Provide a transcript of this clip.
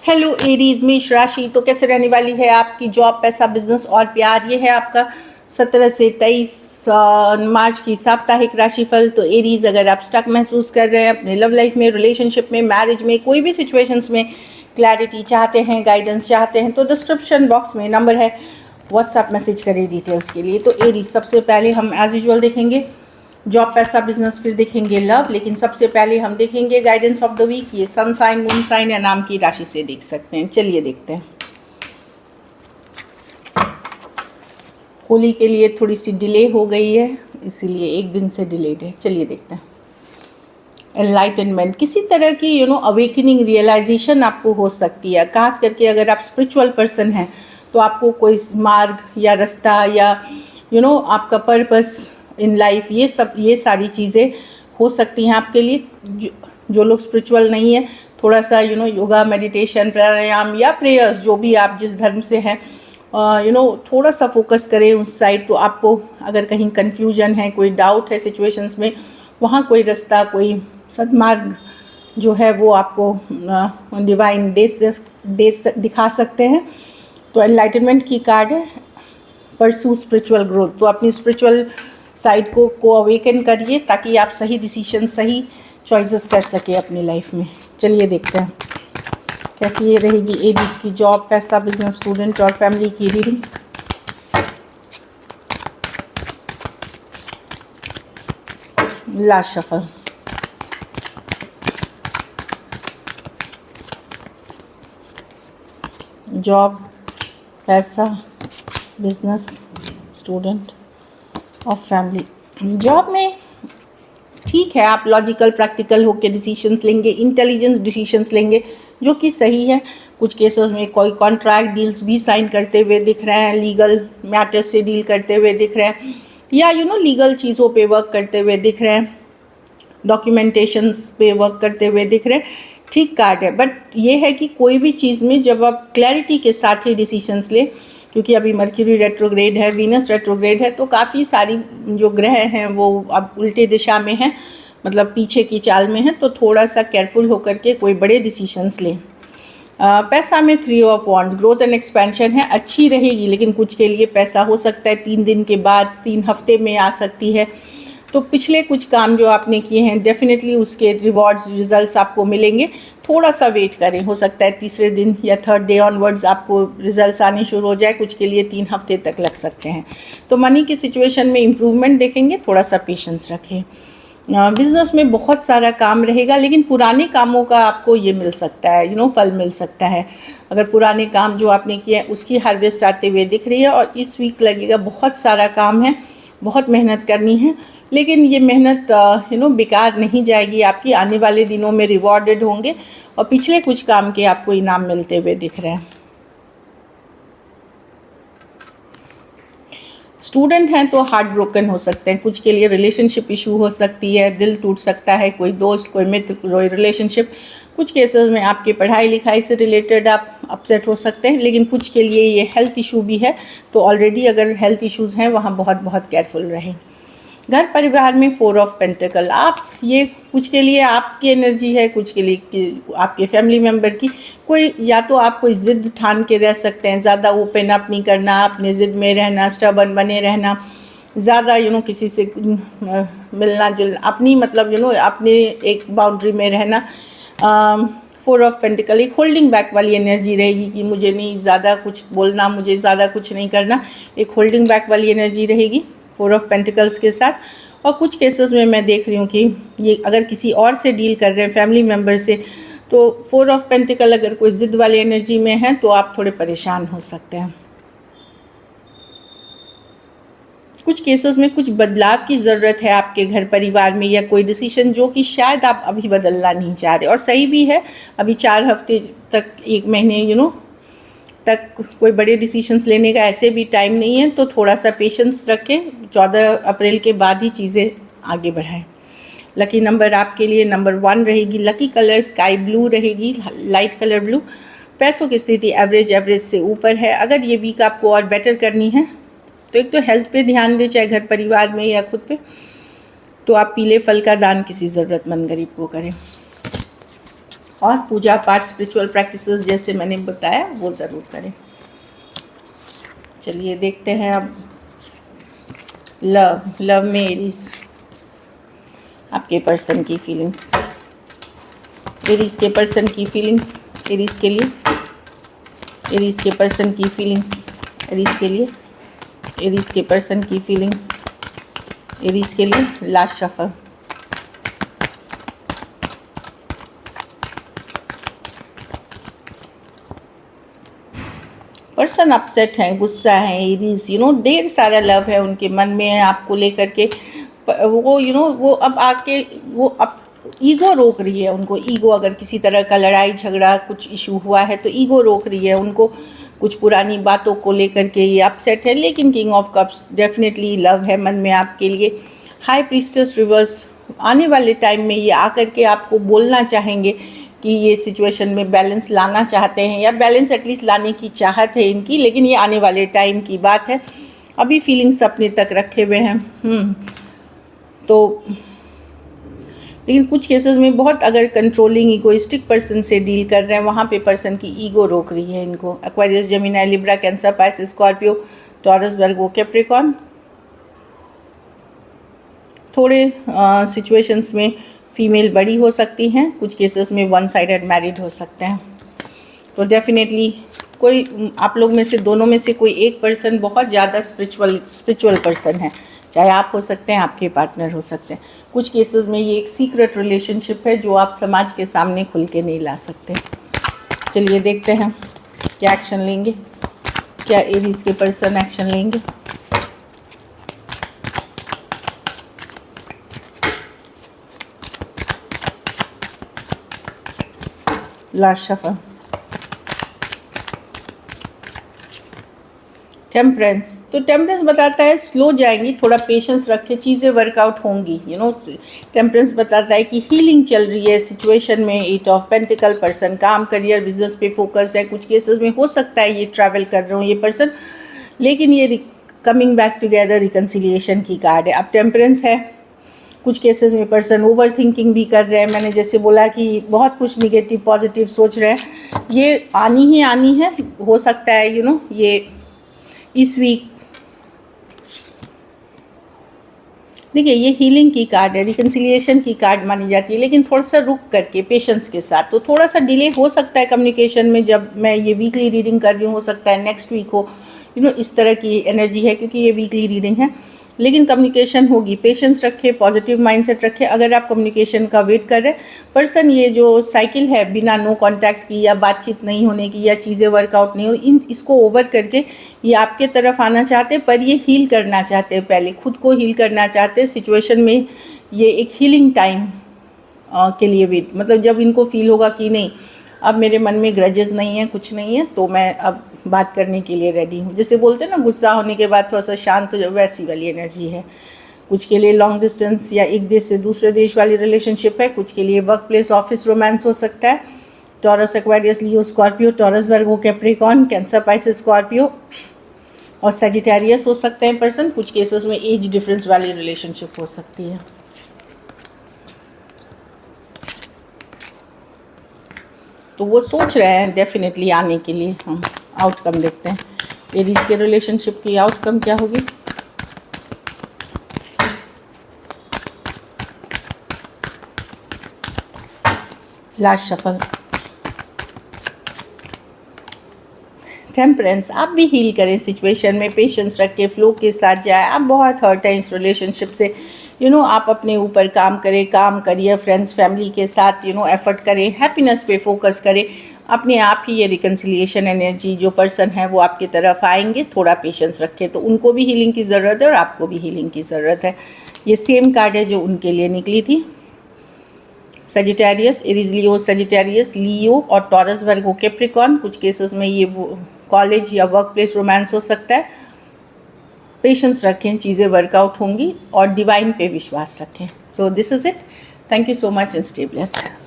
Hello Aries, मेष राशि। तो कैसे रहने वाली है आपकी जॉब, पैसा, बिजनेस और प्यार। ये है आपका 17 से 23 मार्च की साप्ताहिक राशिफल। तो एरीज, अगर आप स्टक महसूस कर रहे हैं अपने लव लाइफ में, रिलेशनशिप में, मैरिज में, कोई भी सिचुएशंस में क्लैरिटी चाहते हैं, गाइडेंस चाहते हैं, तो डिस्क्रिप्शन बॉक्स में नंबर है, व्हाट्सएप मैसेज करें डिटेल्स के लिए। तो एरीज, सबसे पहले हम एज यूजुअल देखेंगे जॉब, पैसा, बिजनेस, फिर देखेंगे लव। लेकिन सबसे पहले हम देखेंगे गाइडेंस ऑफ द वीक। ये सन साइन, मून साइन या नाम की राशि से देख सकते हैं। चलिए देखते हैं। होली के लिए थोड़ी सी डिले हो गई है, इसीलिए एक दिन से डिलेड है। चलिए देखते हैं। एनलाइटनमेंट, किसी तरह की अवेकनिंग, रियलाइजेशन आपको हो सकती है। खास करके अगर आप स्पिरिचुअल पर्सन हैं तो आपको कोई मार्ग या रास्ता या आपका पर्पस इन लाइफ, ये सारी चीज़ें हो सकती हैं आपके लिए। जो लोग स्पिरिचुअल नहीं है, थोड़ा सा योगा, मेडिटेशन, प्राणायाम या प्रेयर्स, जो भी आप जिस धर्म से हैं, थोड़ा सा फोकस करें उस साइड। तो आपको अगर कहीं कन्फ्यूजन है, कोई डाउट है सिचुएशंस में, वहाँ कोई रास्ता, कोई सद्मार्ग जो है वो आपको डिवाइन दिखा सकते हैं। तो एनलाइटनमेंट की कार्ड है, परसू स्पिरिचुअल ग्रोथ। तो अपनी स्पिरिचुअल साइड को अवेकन करिए ताकि आप सही डिसीजन, सही चॉइसेस कर सके अपनी लाइफ में। चलिए देखते हैं कैसी ये रहेगी एरीज की जॉब, पैसा, बिजनेस, स्टूडेंट और फैमिली की रीडिंग। Last shuffle. जॉब, पैसा, बिजनेस, स्टूडेंट और फैमिली। जॉब में ठीक है, आप लॉजिकल, प्रैक्टिकल होकर डिसीजंस लेंगे, इंटेलिजेंस डिसीजंस लेंगे जो कि सही है। कुछ केसेस में कोई कॉन्ट्रैक्ट डील्स भी साइन करते हुए दिख रहे हैं, लीगल मैटर्स से डील करते हुए दिख रहे हैं, या लीगल चीज़ों पे वर्क करते हुए दिख रहे हैं, डॉक्यूमेंटेशंस पे वर्क करते हुए दिख रहे हैं। ठीक कार्ड है, बट ये है कि कोई भी चीज़ में जब आप क्लैरिटी के साथ ही डिसीजंस लें, क्योंकि अभी मर्क्यूरी रेट्रोग्रेड है, वीनस रेट्रोग्रेड है, तो काफ़ी सारी जो ग्रह हैं वो अब उल्टे दिशा में हैं, मतलब पीछे की चाल में हैं। तो थोड़ा सा केयरफुल होकर के कोई बड़े डिसीजंस लें। पैसा में 3 of wands, growth and expansion है, अच्छी रहेगी। लेकिन कुछ के लिए पैसा हो सकता है 3 दिन के बाद, 3 हफ्ते में आ सकती है। तो पिछले कुछ काम जो आपने किए हैं, डेफिनेटली उसके रिवॉर्ड्स, रिजल्ट्स आपको मिलेंगे। थोड़ा सा वेट करें, हो सकता है तीसरे दिन या थर्ड डे ऑनवर्ड्स आपको रिजल्ट्स आने शुरू हो जाए। कुछ के लिए 3 हफ्ते तक लग सकते हैं। तो मनी की सिचुएशन में इम्प्रूवमेंट देखेंगे, थोड़ा सा पेशेंस रखें। बिजनेस में बहुत सारा काम रहेगा, लेकिन पुराने कामों का आपको ये मिल सकता है, फल मिल सकता है। अगर पुराने काम जो आपने किए हैं उसकी हार्वेस्ट आते हुए दिख रही है। और इस वीक लगेगा, बहुत सारा काम है, बहुत मेहनत करनी है, लेकिन ये मेहनत बेकार नहीं जाएगी आपकी। आने वाले दिनों में रिवॉर्डेड होंगे और पिछले कुछ काम के आपको इनाम मिलते हुए दिख रहे हैं। स्टूडेंट हैं तो हार्ट ब्रोकन हो सकते हैं, कुछ के लिए रिलेशनशिप इशू हो सकती है, दिल टूट सकता है, कोई दोस्त, कोई मित्र, कोई रिलेशनशिप। कुछ केसेस में आपकी पढ़ाई लिखाई से रिलेटेड आप अपसेट हो सकते हैं, लेकिन कुछ के लिए ये हेल्थ इशू भी है। तो ऑलरेडी अगर हेल्थ इश्यूज़ हैं वहाँ बहुत बहुत केयरफुल रहें। घर परिवार में 4 ऑफ पेंटिकल, आप ये कुछ के लिए आपकी एनर्जी है, कुछ के लिए आपके फैमिली मेम्बर की। कोई या तो आप कोई ज़िद ठान के रह सकते हैं, ज़्यादा ओपन अप नहीं करना, अपने ज़िद में रहना, स्टबर्न बने रहना, ज़्यादा किसी से मिलना जुलना, अपनी मतलब अपने एक बाउंड्री में रहना। 4 ऑफ पेंटिकल एक होल्डिंग बैक वाली एनर्जी रहेगी कि मुझे नहीं ज़्यादा कुछ बोलना, मुझे ज़्यादा कुछ नहीं करना, एक होल्डिंग बैक वाली एनर्जी रहेगी 4 ऑफ पेंटिकल्स के साथ। और कुछ केसेस में मैं देख रही हूँ कि ये अगर किसी और से डील कर रहे हैं, फैमिली मेम्बर से, तो 4 ऑफ पेंटिकल अगर कोई ज़िद वाली एनर्जी में है तो आप थोड़े परेशान हो सकते हैं। कुछ केसेस में कुछ बदलाव की ज़रूरत है आपके घर परिवार में, या कोई डिसीजन जो कि शायद आप अभी बदलना नहीं चाह रहे। और सही भी है, अभी 4 हफ्ते तक, 1 महीने तक कोई बड़े डिसीजंस लेने का ऐसे भी टाइम नहीं है। तो थोड़ा सा पेशेंस रखें, 14 अप्रैल के बाद ही चीज़ें आगे बढ़ाएं। लकी नंबर आपके लिए नंबर 1 रहेगी। लकी कलर स्काई ब्लू रहेगी, लाइट कलर ब्लू। पैसों की स्थिति एवरेज से ऊपर है। अगर ये वीक आपको और बेटर करनी है तो एक तो हेल्थ पे ध्यान दें, चाहे घर परिवार में या खुद पे। तो आप पीले फल का दान किसी ज़रूरतमंद गरीब को करें। और पूजा पाठ स्पिरिचुअल प्रैक्टिसेस जैसे मैंने बताया वो ज़रूर करें। चलिए देखते हैं अब लव में एरीज आपके पर्सन की फीलिंग्स, एरीज के पर्सन की फीलिंग्स, एरीज के लिए, एरीज के पर्सन की फीलिंग्स, एरीज के लिए, एरीज के पर्सन की फीलिंग्स, एरीज के लिए। Last shuffle. पर्सन अपसेट हैं, गुस्सा है एरीज, ढेर सारा लव है उनके मन में है आपको लेकर के। वो वो अब आके वो अब ईगो रोक रही है उनको। ईगो, अगर किसी तरह का लड़ाई झगड़ा कुछ इशू हुआ है तो ईगो रोक रही है उनको, कुछ पुरानी बातों को लेकर के ये अपसेट है। लेकिन king of cups definitely love है मन में आपके लिए। हाई प्रीस्टेस रिवर्स आने वाले टाइम में ये आकर के आपको बोलना चाहेंगे कि ये सिचुएशन में बैलेंस लाना चाहते हैं, या बैलेंस एटलीस्ट लाने की चाहत है इनकी, लेकिन ये आने वाले टाइम की बात है। अभी फीलिंग्स अपने तक रखे हुए हैं। तो लेकिन कुछ केसेस में बहुत अगर कंट्रोलिंग इगोइस्टिक पर्सन से डील कर रहे हैं, वहाँ पे पर्सन की ईगो रोक रही है इनको। Aquarius, Gemini, Libra, Cancer, Pisces, Scorpio, Taurus, Virgo, Capricorn. थोड़े सिचुएशंस में फीमेल बड़ी हो सकती हैं, कुछ केसेस में वन साइडेड मैरिड हो सकते हैं। तो कोई आप लोग में से दोनों में से कोई एक पर्सन बहुत ज़्यादा स्पिरिचुअल पर्सन है, चाहे आप हो सकते हैं, आपके पार्टनर हो सकते हैं। कुछ केसेस में ये एक सीक्रेट रिलेशनशिप है जो आप समाज के सामने खुल के नहीं ला सकते। चलिए देखते हैं क्या एक्शन लेंगे, क्या एरीज के पर्सन एक्शन लेंगे। Last shuffle. टेम्परेंस, तो टेम्परेंस बताता है स्लो जाएंगी, थोड़ा पेशेंस रखें, चीज़ें वर्कआउट होंगी। टेम्परेंस बताता है कि हीलिंग चल रही है सिचुएशन में। 8 ऑफ पेंटिकल, पर्सन काम, करियर, बिजनेस पे फोकस्ड है। कुछ केसेस में हो सकता है ये ट्रैवल कर रहे हो ये पर्सन, लेकिन ये कमिंग बैक टुगेदर, रिकन्सिलिएशन की कार्ड है। अब टेम्परेंस है, कुछ केसेस में पर्सन ओवर थिंकिंग भी कर रहे हैं। मैंने जैसे बोला कि बहुत कुछ निगेटिव पॉजिटिव सोच रहे हैं, ये आनी ही आनी है। हो सकता है ये इस वीक। देखिए ये हीलिंग की कार्ड है, रिकन्सिलिएशन की कार्ड मानी जाती है, लेकिन थोड़ा सा रुक करके पेशेंस के साथ। तो थोड़ा सा डिले हो सकता है कम्युनिकेशन में। जब मैं ये वीकली रीडिंग कर रही हूँ, हो सकता है नेक्स्ट वीक हो, इस तरह की एनर्जी है क्योंकि ये वीकली रीडिंग है। लेकिन कम्युनिकेशन होगी, पेशेंस रखें, पॉजिटिव माइंडसेट रखें। अगर आप कम्युनिकेशन का वेट कर रहे हैं पर्सन, ये जो साइकिल है बिना नो कांटेक्ट की या बातचीत नहीं होने की या चीज़ें वर्कआउट नहीं हो, इसको ओवर करके ये आपके तरफ आना चाहते हैं। पर ये हील करना चाहते हैं, पहले खुद को हील करना चाहते हैं। सिचुएशन में ये एक हीलिंग टाइम के लिए वेट, मतलब जब इनको फील होगा कि नहीं अब मेरे मन में ग्रजेस नहीं है, कुछ नहीं है, तो मैं अब बात करने के लिए रेडी हूँ। जैसे बोलते हैं ना गुस्सा होने के बाद थोड़ा सा शांत हो जाए, वैसी वाली एनर्जी है। कुछ के लिए लॉन्ग डिस्टेंस या एक देश से दूसरे देश वाली रिलेशनशिप है। कुछ के लिए वर्क प्लेस, ऑफिस, रोमांस हो सकता है। टॉरस, एक्वेरियस, लियो, Scorpio, Taurus, Virgo, Capricorn, cancer, Pisces, Scorpio और सजिटेरियस हो सकते हैं पर्सन। कुछ केसेस में एज डिफरेंस वाली रिलेशनशिप हो सकती है। तो वो सोच रहे हैं डेफिनेटली आने के लिए। हम आउटकम देखते हैं, एरीज के रिलेशनशिप की आउटकम क्या होगी। Last shuffle. टेम्परेंस, आप भी हील करें सिचुएशन में, पेशेंस रख के फ्लो के साथ जाए। आप बहुत हर्ट हैं इस रिलेशनशिप से, आप अपने ऊपर काम करें, काम करिए, फ्रेंड्स फैमिली के साथ एफर्ट करें, हैप्पीनेस पे फोकस करें। अपने आप ही ये रिकन्सिलिएशन एनर्जी जो पर्सन है वो आपकी तरफ आएंगे। थोड़ा पेशेंस रखें, तो उनको भी हीलिंग की ज़रूरत है और आपको भी हीलिंग की ज़रूरत है। ये सेम कार्ड है जो उनके लिए निकली थी। सजिटेरियस, एरीज, लियो, सजिटेरियस, लियो और टॉरस, वर्गो, कैप्रिकॉर्न। कुछ केसेस में ये कॉलेज या वर्क प्लेस रोमांस हो सकता है। पेशेंस रखें, चीज़ें वर्कआउट होंगी और डिवाइन पे विश्वास रखें। So this is it. Thank you so much and stay blessed.